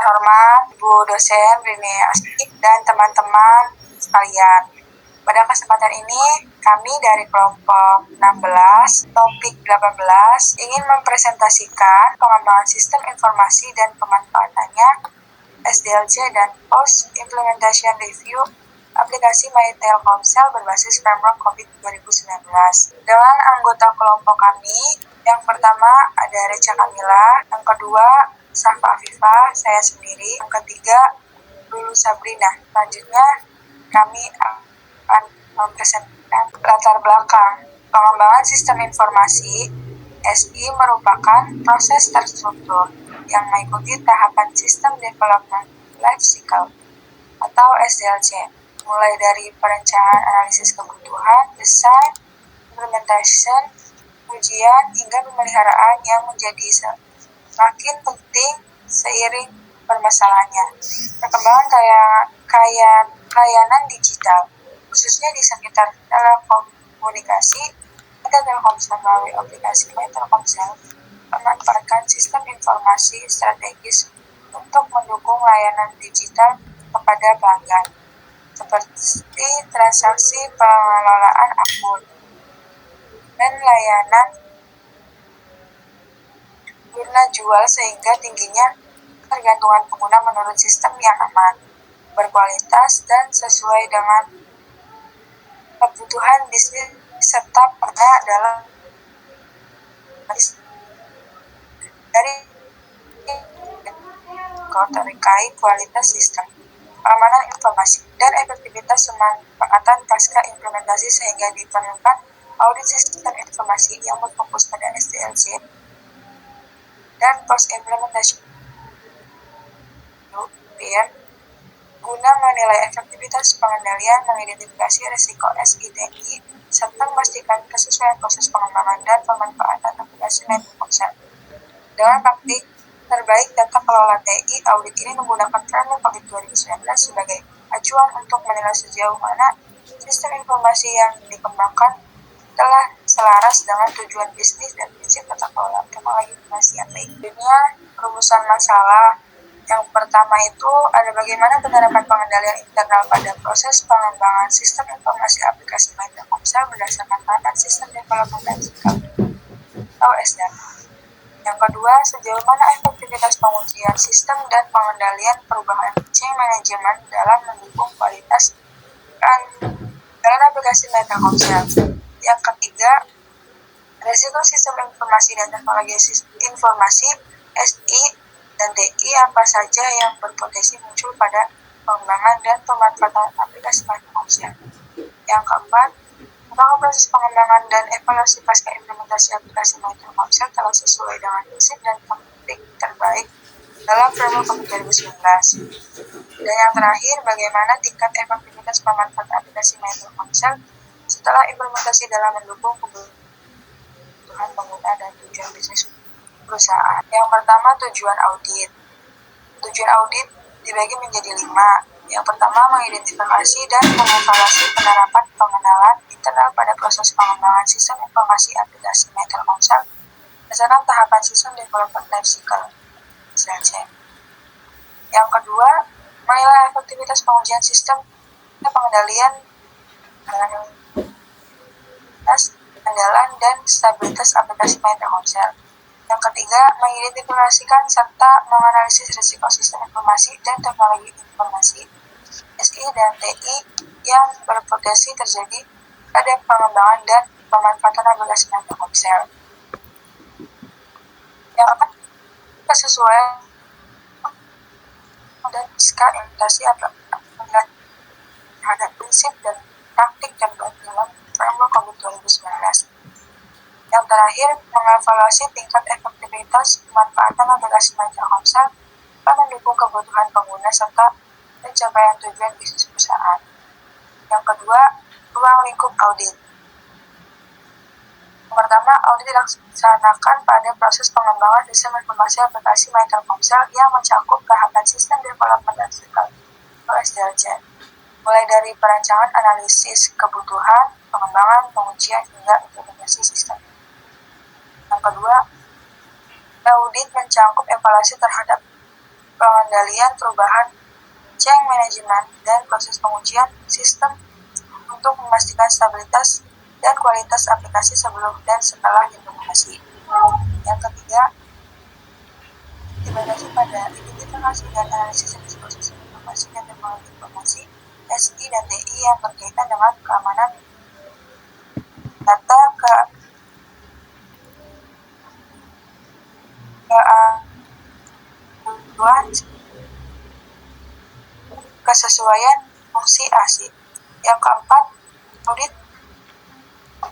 terhormat Bu dosen Rini Astik dan teman-teman sekalian. Pada kesempatan ini, kami dari kelompok 16, topik 18, ingin mempresentasikan pengembangan sistem informasi dan pemanfaatannya, SDLC dan Post Implementation Review aplikasi My Telkomsel berbasis framework COVID 2019. Dengan anggota kelompok kami, yang pertama ada Recha Kamila, yang kedua Safa Afifah, saya sendiri, yang ketiga Lulu Sabrina. Selanjutnya kami akan mempresentasikan latar belakang. Pengembangan sistem informasi SI merupakan proses terstruktur yang mengikuti tahapan System Development Life Cycle atau SDLC, mulai dari perencanaan analisis kebutuhan, desain, implementation, ujian, hingga pemeliharaan yang menjadi semakin penting seiring permasalahannya. Perkembangan layanan digital, khususnya di sekitar telekomunikasi, ada Telkomsel melalui aplikasi My Telkomsel memanfaatkan sistem informasi strategis untuk mendukung layanan digital kepada pelanggan, seperti transaksi pengelolaan akun dan layanan guna jual, sehingga tingginya ketergantungan pengguna menurut sistem yang aman, berkualitas, dan sesuai dengan kebutuhan bisnis serta pernah dalam dari terkait kualitas sistem, keamanan informasi, dan efektivitas pemanfaatan pasca implementasi, sehingga diperlukan audit sistem informasi yang berfokus pada SDLC dan post implementation guna menilai efektivitas pengendalian, mengidentifikasi risiko SITI, serta memastikan kesesuaian proses pengembangan dan pemanfaatan aplikasi My Telkomsel. Dengan praktik terbaik data kelola TI, audit ini menggunakan framework COVID 2019 sebagai acuan untuk menilai sejauh mana sistem informasi yang dikembangkan telah selaras dengan tujuan bisnis dan prinsip tata kelola teknologi informasi yang baik. Rumusan masalah. Yang pertama itu ada bagaimana penerapan pengendalian internal pada proses pengembangan sistem informasi aplikasi My Telkomsel berdasarkan tahapan System Development Life Cycle atau SDLC. Yang kedua, sejauh mana efektivitas pengujian sistem dan pengendalian perubahan change management dalam mendukung kualitas dan aplikasi My Telkomsel. Yang ketiga, resiko sistem informasi dan teknologi informasi SI dan DI apa saja yang berpotensi muncul pada pengembangan dan pemanfaatan aplikasi My Telkomsel. Yang keempat, apakah proses pengembangan dan evaluasi pasca implementasi aplikasi My Telkomsel telah sesuai dengan prinsip dan praktik terbaik dalam framework COVID 2019. Dan yang terakhir, bagaimana tingkat efektivitas pemanfaatan aplikasi My Telkomsel setelah implementasi dalam mendukung kebutuhan pengguna dan tujuan bisnis perusahaan. Yang pertama, tujuan audit. Tujuan audit dibagi menjadi 5. Yang pertama, mengidentifikasi dan mengevaluasi penerapan pengenalan internal pada proses pengembangan sistem informasi aplikasi My Telkomsel berdasarkan tahapan sistem development life cycle (SDLC). Yang kedua, menilai efektivitas pengujian sistem dan pengendalian andalan dan stabilitas aplikasi My Telkomsel. Yang ketiga, mengidentifikasikan serta menganalisis risiko sistem informasi dan teknologi informasi SI dan TI yang berpotensi terjadi pada pengembangan dan pemanfaatan aplikasi My Telkomsel. Yang keempat, kesesuaian dan skala implementasi aplikasi terhadap prinsip dan praktik terbaik dalam framework COVID 2019. Yang terakhir, mengevaluasi tingkat efektivitas pemanfaatan aplikasi My Telkomsel dalam mendukung kebutuhan pengguna serta pencapaian tujuan bisnis perusahaan. Yang kedua, ruang lingkup audit. Yang pertama, audit dilaksanakan pada proses pengembangan sistem informasi aplikasi My Telkomsel yang mencakup tahapan sistem development life cycle atau SDLC, mulai dari perencanaan analisis kebutuhan, pengembangan, pengujian, hingga implementasi sistem. Yang kedua, audit mencakup evaluasi terhadap pengendalian perubahan, change management, dan proses pengujian sistem untuk memastikan stabilitas dan kualitas aplikasi sebelum dan setelah implementasi. Yang ketiga, implementasi pada identifikasi dan analisis risiko sistem informasi dan teknologi informasi SI dan TI yang berkaitan dengan keamanan data, kesesuaian fungsi ASI. Yang keempat, audit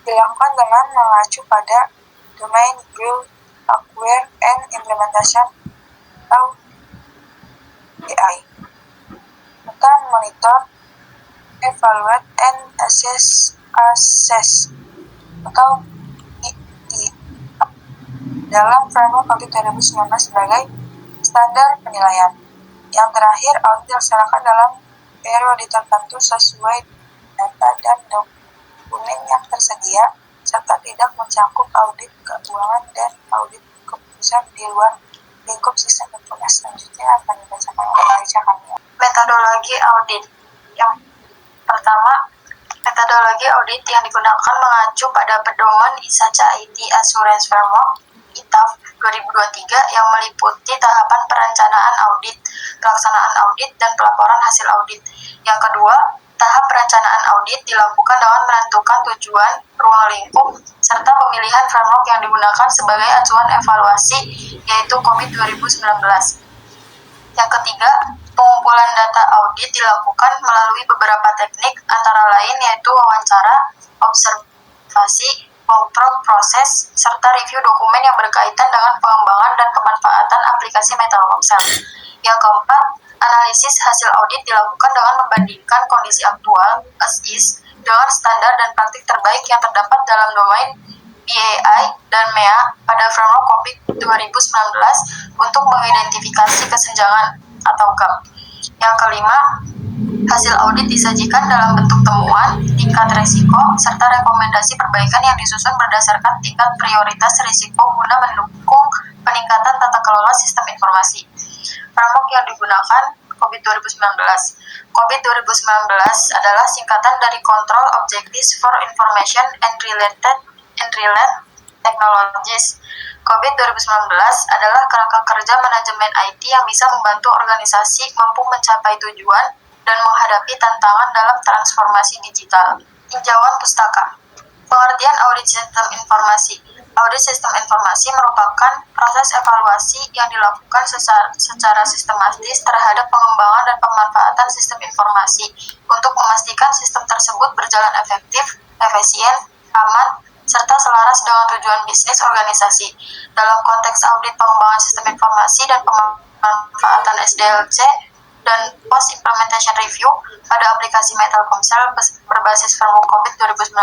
dilakukan dengan mengacu pada Domain Build, Acquire, and Implementation atau DI. Serta monitor, evaluate, and assess atau EI dalam framework audit 2019 sebagai standar penilaian. Yang terakhir, audit dilaksanakan dalam periode tertentu sesuai data dan dokumen yang tersedia, serta tidak mencakup audit keuangan dan audit keputusan di luar lingkup sistem informasi. Selanjutnya akan dibacakan oleh Aisyah Kamila. Metodologi audit. Yang pertama, metodologi audit yang digunakan mengacu pada pedoman ISACA IT Assurance Framework ITAF 2023 yang meliputi tahapan perencanaan audit, pelaksanaan audit, dan pelaporan hasil audit. Yang kedua, tahap perencanaan audit dilakukan dengan menentukan tujuan, ruang lingkup, serta pemilihan framework yang digunakan sebagai acuan evaluasi, yaitu COVID 2019. Yang ketiga, pengumpulan data audit dilakukan melalui beberapa teknik, antara lain yaitu wawancara, observasi, walkthrough proses, serta review dokumen yang berkaitan dengan pengembangan dan pemanfaatan aplikasi Telkomsel. Yang keempat, analisis hasil audit dilakukan dengan membandingkan kondisi aktual as is dengan standar dan praktik terbaik yang terdapat dalam domain BAI dan MEA pada framework COVID 2019 untuk mengidentifikasi kesenjangan atau gap. Yang kelima, hasil audit disajikan dalam bentuk temuan, tingkat risiko, serta rekomendasi perbaikan yang disusun berdasarkan tingkat prioritas risiko guna mendukung peningkatan tata kelola sistem informasi. Framework yang digunakan COVID 2019. COVID 2019 adalah singkatan dari Control Objectives for Information and Related Technologies. COVID 2019 adalah kerangka kerja manajemen IT yang bisa membantu organisasi mampu mencapai tujuan dan menghadapi tantangan dalam transformasi digital. Tinjauan pustaka. Pengertian audit sistem informasi. Audit sistem informasi merupakan proses evaluasi yang dilakukan secara sistematis terhadap pengembangan dan pemanfaatan sistem informasi untuk memastikan sistem tersebut berjalan efektif, efisien, aman, serta selaras dengan tujuan bisnis organisasi. Dalam konteks audit pengembangan sistem informasi dan pemanfaatan SDLC dan Post Implementation Review pada aplikasi Telkomsel berbasis framework COVID 2019,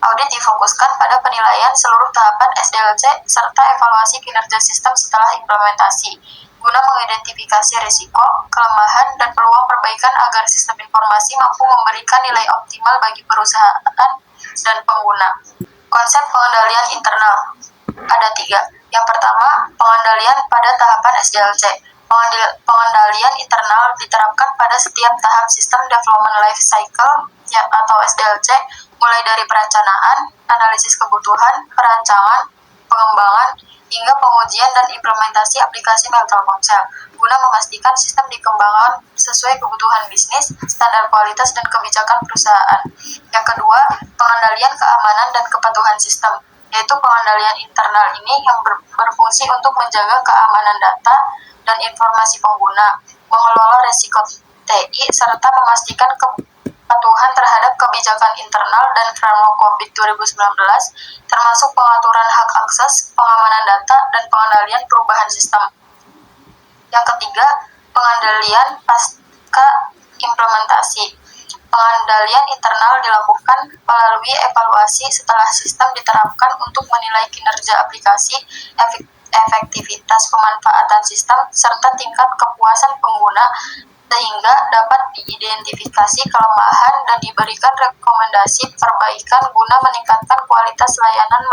audit difokuskan pada penilaian seluruh tahapan SDLC serta evaluasi kinerja sistem setelah implementasi, guna mengidentifikasi risiko, kelemahan, dan peluang perbaikan agar sistem informasi mampu memberikan nilai optimal bagi perusahaan dan pengguna. Konsep pengendalian internal ada 3. Yang pertama, pengendalian pada tahapan SDLC. Pengendalian internal diterapkan pada setiap tahap sistem development life cycle atau SDLC, mulai dari perencanaan, analisis kebutuhan, perancangan, pengembangan, hingga pengujian dan implementasi aplikasi Telkomsel, guna memastikan sistem dikembangkan sesuai kebutuhan bisnis, standar kualitas, dan kebijakan perusahaan. Yang kedua, pengendalian keamanan dan kepatuhan sistem, yaitu pengendalian internal ini yang berfungsi untuk menjaga keamanan data dan informasi pengguna, mengelola risiko TI, serta memastikan kepatuhan terhadap kebijakan internal dan framework COVID 2019, termasuk pengaturan hak akses, pengamanan data, dan pengendalian perubahan sistem. Yang ketiga, pengendalian pasca implementasi. Pengendalian internal dilakukan melalui evaluasi setelah sistem diterapkan untuk menilai kinerja aplikasi, efektivitas pemanfaatan sistem, serta tingkat kepuasan pengguna, sehingga dapat diidentifikasi kelemahan dan diberikan rekomendasi perbaikan guna meningkatkan kualitas layanan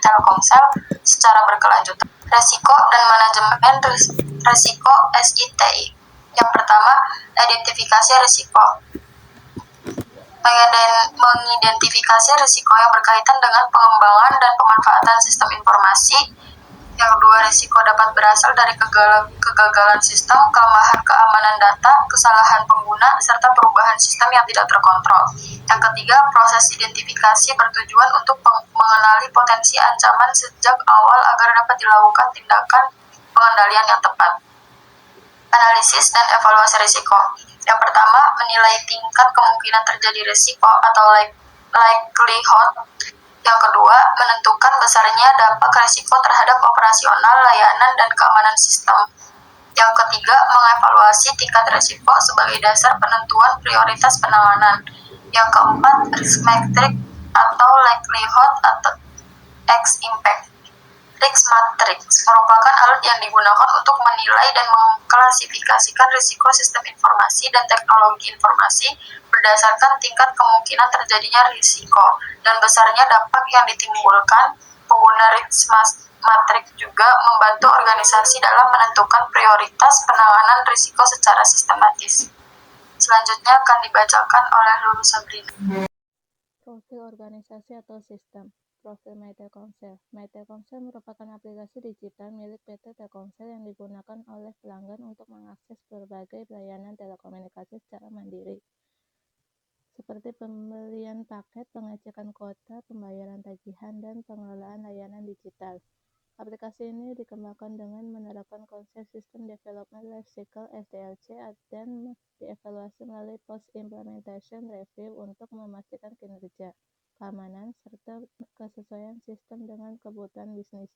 Telkomsel secara berkelanjutan. Risiko dan manajemen Risiko SITI. Yang pertama, identifikasi risiko. Mengidentifikasi risiko yang berkaitan dengan pengembangan dan pemanfaatan sistem informasi. Yang kedua, risiko dapat berasal dari kegagalan sistem, kelemahan keamanan data, kesalahan pengguna, serta perubahan sistem yang tidak terkontrol. Yang ketiga, proses identifikasi bertujuan untuk mengenali potensi ancaman sejak awal agar dapat dilakukan tindakan pengendalian yang tepat. Analisis dan evaluasi risiko. Yang pertama, menilai tingkat kemungkinan terjadi risiko atau likelihood. Yang kedua, menentukan besarnya dampak risiko terhadap operasional, layanan, dan keamanan sistem. Yang ketiga, mengevaluasi tingkat risiko sebagai dasar penentuan prioritas penanganan. Yang keempat, risk matrix atau likelihood atau X impact. Risk matrix merupakan alat yang digunakan untuk menilai dan mengklasifikasikan risiko sistem informasi dan teknologi informasi berdasarkan tingkat kemungkinan terjadinya risiko dan besarnya dampak yang ditimbulkan. Pengguna risk matrix juga membantu organisasi dalam menentukan prioritas penanganan risiko secara sistematis. Selanjutnya akan dibacakan oleh Lulu Sabrina. Profil organisasi atau sistem. Profil My Telkomsel. My Telkomsel merupakan aplikasi digital milik PT Telkomsel yang digunakan oleh pelanggan untuk mengakses berbagai layanan telekomunikasi secara mandiri, seperti pembelian paket, pengecekan kuota, pembayaran tagihan, dan pengelolaan layanan digital. Aplikasi ini dikembangkan dengan menerapkan konsep System Development Life Cycle (SDLC) dan dievaluasi melalui Post-Implementation Review untuk memastikan kinerja, keamanan, serta kesesuaian sistem dengan kebutuhan bisnis,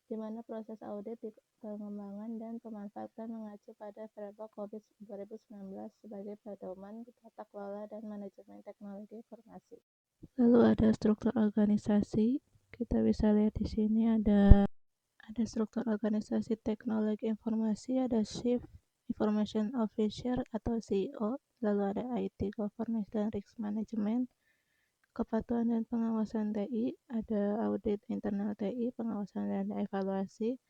di mana proses audit, pengembangan, dan pemanfaatan mengacu pada framework COVID 2019 sebagai pedoman tata kelola dan manajemen teknologi informasi. Lalu ada struktur organisasi. Kita bisa lihat di sini ada struktur organisasi teknologi informasi, ada Chief Information Officer atau CEO, lalu ada IT, Governance dan Risk Management, kepatuhan dan pengawasan TI, ada audit internal TI, pengawasan dan evaluasi,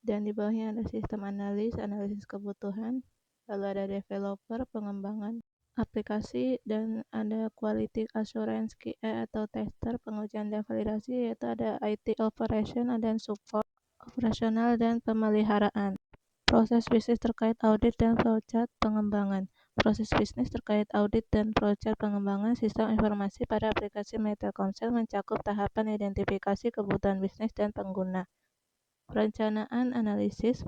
dan di bawahnya ada sistem analisis kebutuhan, lalu ada developer, pengembangan aplikasi, dan ada quality assurance QA atau tester, pengujian dan validasi, yaitu ada IT operation dan support, operasional dan pemeliharaan. Proses bisnis terkait audit dan flowchart pengembangan. Proses bisnis terkait audit dan flowchart pengembangan sistem informasi pada aplikasi My Telkomsel mencakup tahapan identifikasi kebutuhan bisnis dan pengguna, perencanaan, analisis,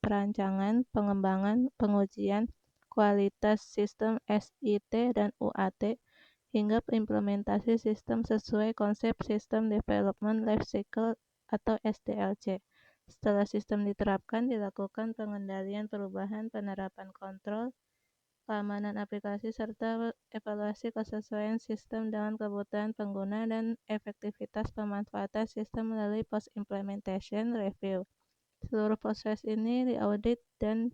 perancangan, pengembangan, pengujian, kualitas sistem SIT dan UAT, hingga implementasi sistem sesuai konsep System Development Life Cycle atau SDLC. Setelah sistem diterapkan, dilakukan pengendalian perubahan, penerapan kontrol, keamanan aplikasi, serta evaluasi kesesuaian sistem dengan kebutuhan pengguna dan efektivitas pemanfaatan sistem melalui post-implementation review. Seluruh proses ini diaudit dan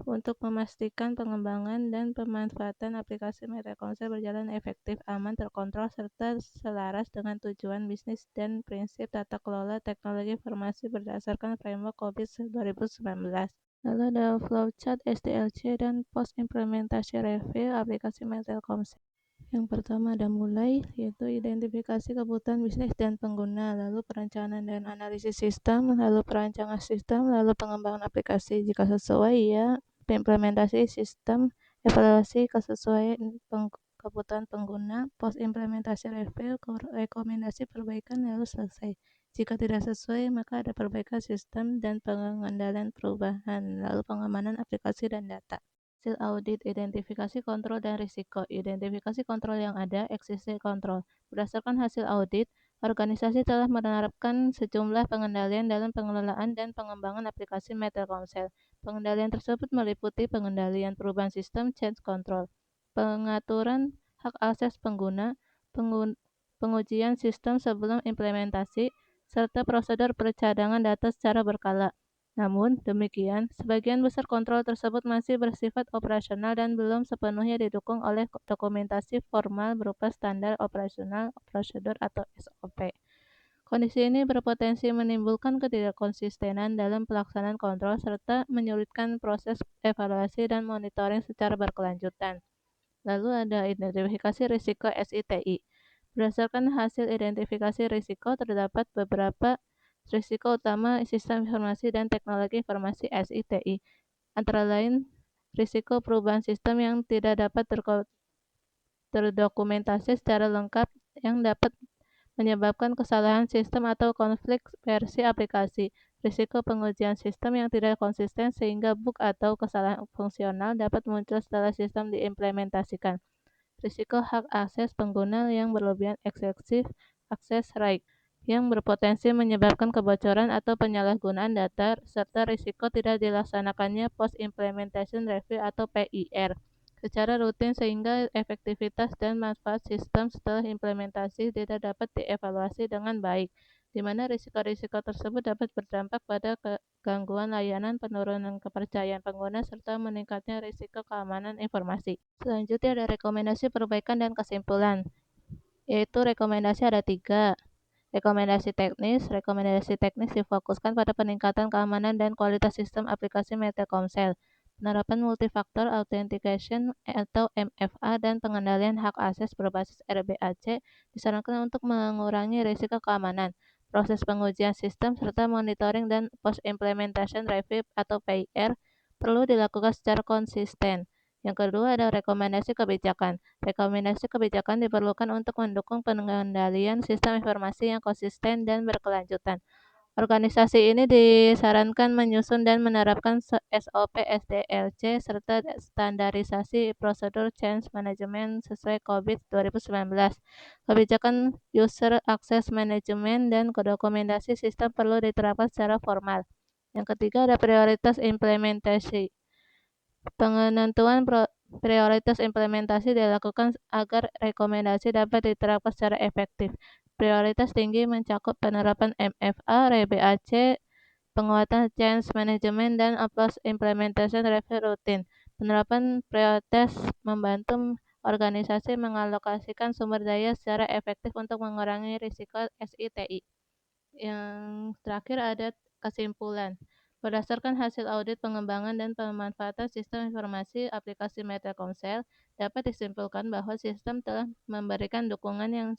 untuk memastikan pengembangan dan pemanfaatan aplikasi My Telkomsel berjalan efektif, aman, terkontrol, serta selaras dengan tujuan bisnis dan prinsip tata kelola teknologi informasi berdasarkan framework COVID 2019. Lalu ada flowchart SDLC dan post implementasi review aplikasi My Telkomsel. Yang pertama ada mulai, yaitu identifikasi kebutuhan bisnis dan pengguna, lalu perencanaan dan analisis sistem, lalu perancangan sistem, lalu pengembangan aplikasi. Jika sesuai, ya implementasi sistem, evaluasi kesesuaian kebutuhan pengguna, post implementasi review, rekomendasi perbaikan, lalu selesai. Jika tidak sesuai, maka ada perbaikan sistem dan pengendalian perubahan, lalu pengamanan aplikasi dan data. Hasil audit, identifikasi kontrol dan risiko. Identifikasi kontrol yang ada, eksisi kontrol. Berdasarkan hasil audit, organisasi telah menerapkan sejumlah pengendalian dalam pengelolaan dan pengembangan aplikasi My Telkomsel. Pengendalian tersebut meliputi pengendalian perubahan sistem change control, pengaturan hak akses pengguna, pengujian sistem sebelum implementasi, serta prosedur percadangan data secara berkala. Namun demikian, sebagian besar kontrol tersebut masih bersifat operasional dan belum sepenuhnya didukung oleh dokumentasi formal berupa standar operasional, prosedur, atau SOP. Kondisi ini berpotensi menimbulkan ketidakkonsistenan dalam pelaksanaan kontrol serta menyulitkan proses evaluasi dan monitoring secara berkelanjutan. Lalu ada identifikasi risiko SITI. Berdasarkan hasil identifikasi risiko, terdapat beberapa risiko utama sistem informasi dan teknologi informasi SITI, antara lain risiko perubahan sistem yang tidak dapat terdokumentasi secara lengkap yang dapat menyebabkan kesalahan sistem atau konflik versi aplikasi. Risiko pengujian sistem yang tidak konsisten sehingga bug atau kesalahan fungsional dapat muncul setelah sistem diimplementasikan. Risiko hak akses pengguna yang berlebihan excessive access right yang berpotensi menyebabkan kebocoran atau penyalahgunaan data, serta risiko tidak dilaksanakannya post-implementation review atau PIR secara rutin sehingga efektivitas dan manfaat sistem setelah implementasi tidak dapat dievaluasi dengan baik, di mana risiko-risiko tersebut dapat berdampak pada gangguan layanan, penurunan kepercayaan pengguna, serta meningkatnya risiko keamanan informasi. Selanjutnya ada rekomendasi perbaikan dan kesimpulan, yaitu rekomendasi ada 3. Rekomendasi teknis difokuskan pada peningkatan keamanan dan kualitas sistem aplikasi Telkomsel, penerapan multifaktor authentication atau MFA, dan pengendalian hak akses berbasis RBAC disarankan untuk mengurangi risiko keamanan, proses pengujian sistem, serta monitoring dan post-implementation review atau PIR perlu dilakukan secara konsisten. Yang kedua ada rekomendasi kebijakan. Rekomendasi kebijakan diperlukan untuk mendukung pengendalian sistem informasi yang konsisten dan berkelanjutan. Organisasi ini disarankan menyusun dan menerapkan SOP SDLC serta standarisasi prosedur change management sesuai COVID 2019. Kebijakan user access management dan dokumentasi sistem perlu diterapkan secara formal. Yang ketiga ada prioritas implementasi. Penentuan prioritas implementasi dilakukan agar rekomendasi dapat diterapkan secara efektif. Prioritas tinggi mencakup penerapan MFA, RBAC, penguatan change management, dan post implementation review rutin. Penerapan prioritas membantu organisasi mengalokasikan sumber daya secara efektif untuk mengurangi risiko SITI. Yang terakhir ada kesimpulan. Berdasarkan hasil audit pengembangan dan pemanfaatan sistem informasi aplikasi Telkomsel, dapat disimpulkan bahwa sistem telah memberikan dukungan yang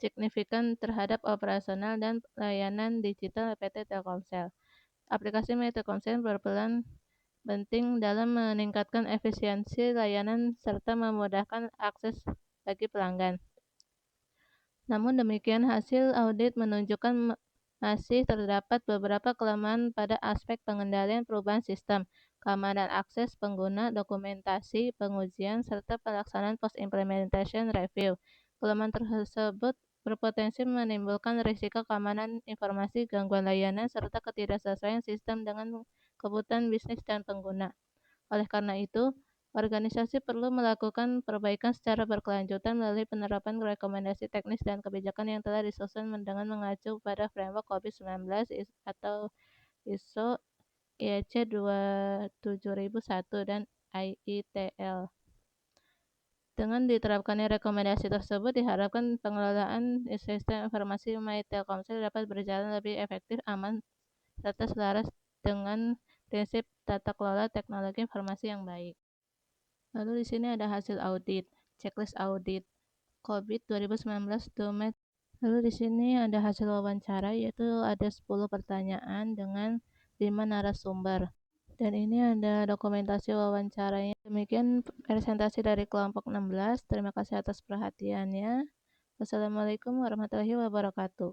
signifikan terhadap operasional dan layanan digital PT Telkomsel. Aplikasi Telkomsel berperan penting dalam meningkatkan efisiensi layanan serta memudahkan akses bagi pelanggan. Namun demikian, hasil audit menunjukkan masih terdapat beberapa kelemahan pada aspek pengendalian perubahan sistem, keamanan akses pengguna, dokumentasi, pengujian, serta pelaksanaan post-implementation review. Kelemahan tersebut berpotensi menimbulkan risiko keamanan informasi, gangguan layanan, serta ketidaksesuaian sistem dengan kebutuhan bisnis dan pengguna. Oleh karena itu, organisasi perlu melakukan perbaikan secara berkelanjutan melalui penerapan rekomendasi teknis dan kebijakan yang telah disusun dengan mengacu pada framework COVID-19 atau ISO IEC 27001 dan IITL. Dengan diterapkannya rekomendasi tersebut, diharapkan pengelolaan sistem informasi Telkomsel dapat berjalan lebih efektif, aman, serta selaras dengan prinsip tata kelola teknologi informasi yang baik. Lalu di sini ada hasil audit, checklist audit COVID 2019 domain. Lalu di sini ada hasil wawancara, yaitu ada 10 pertanyaan dengan 5 narasumber. Dan ini ada dokumentasi wawancaranya. Demikian presentasi dari kelompok 16. Terima kasih atas perhatiannya. Wassalamualaikum warahmatullahi wabarakatuh.